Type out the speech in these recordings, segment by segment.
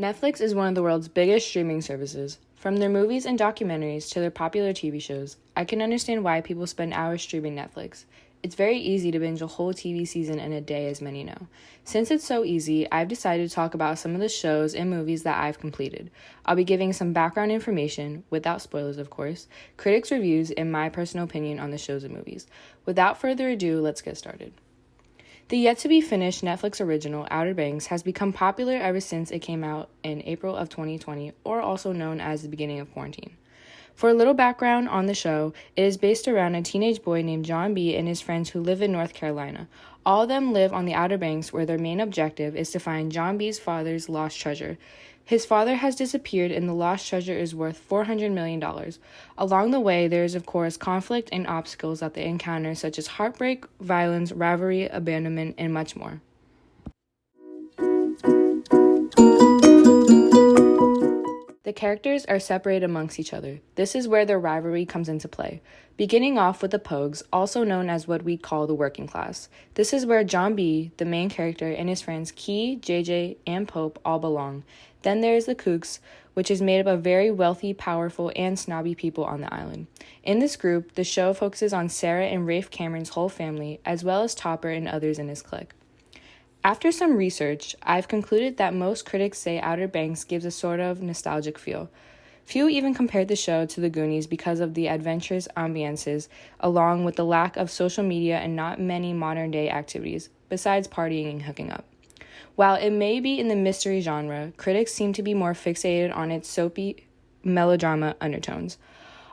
Netflix is one of the world's biggest streaming services. From their movies and documentaries to their popular TV shows, I can understand why people spend hours streaming Netflix. It's very easy to binge a whole TV season in a day, as many know. Since it's so easy, I've decided to talk about some of the shows and movies that I've completed. I'll be giving some background information, without spoilers of course, critics' reviews, and my personal opinion on the shows and movies. Without further ado, let's get started. The yet-to-be-finished Netflix original, Outer Banks, has become popular ever since it came out in April of 2020, or also known as the beginning of quarantine. For a little background on the show, it is based around a teenage boy named John B. and his friends who live in North Carolina. All of them live on the Outer Banks, where their main objective is to find John B.'s father's lost treasure. His father has disappeared, and the lost treasure is worth $400 million. Along the way, there is, of course, conflict and obstacles that they encounter, such as heartbreak, violence, rivalry, abandonment, and much more. The characters are separated amongst each other. This is where their rivalry comes into play. Beginning off with the Pogues, also known as what we call the working class. This is where John B., the main character, and his friends Key, JJ, and Pope all belong. Then there is the Kooks, which is made up of very wealthy, powerful, and snobby people on the island. In this group, the show focuses on Sarah and Rafe Cameron's whole family, as well as Topper and others in his clique. After some research, I've concluded that most critics say Outer Banks gives a sort of nostalgic feel. Few even compared the show to The Goonies because of the adventurous ambiances, along with the lack of social media and not many modern-day activities, besides partying and hooking up. While it may be in the mystery genre, critics seem to be more fixated on its soapy melodrama undertones.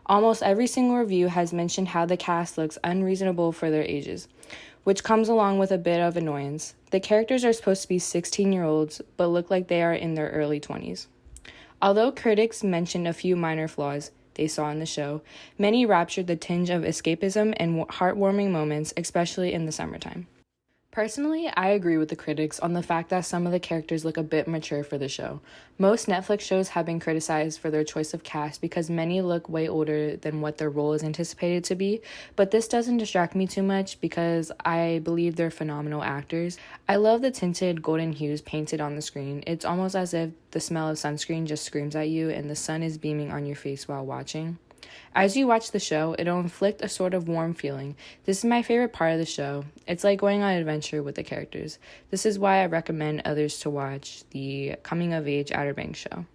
Almost every single review has mentioned how the cast looks unreasonable for their ages, which comes along with a bit of annoyance. The characters are supposed to be 16-year-olds, but look like they are in their early 20s. Although critics mentioned a few minor flaws they saw in the show, many raptured the tinge of escapism and heartwarming moments, especially in the summertime. Personally, I agree with the critics on the fact that some of the characters look a bit mature for the show. Most Netflix shows have been criticized for their choice of cast because many look way older than what their role is anticipated to be, but this doesn't distract me too much because I believe they're phenomenal actors. I love the tinted golden hues painted on the screen. It's almost as if the smell of sunscreen just screams at you and the sun is beaming on your face while watching. As you watch the show, it'll inflict a sort of warm feeling. This is my favorite part of the show. It's like going on an adventure with the characters. This is why I recommend others to watch the coming-of-age Outer Banks show.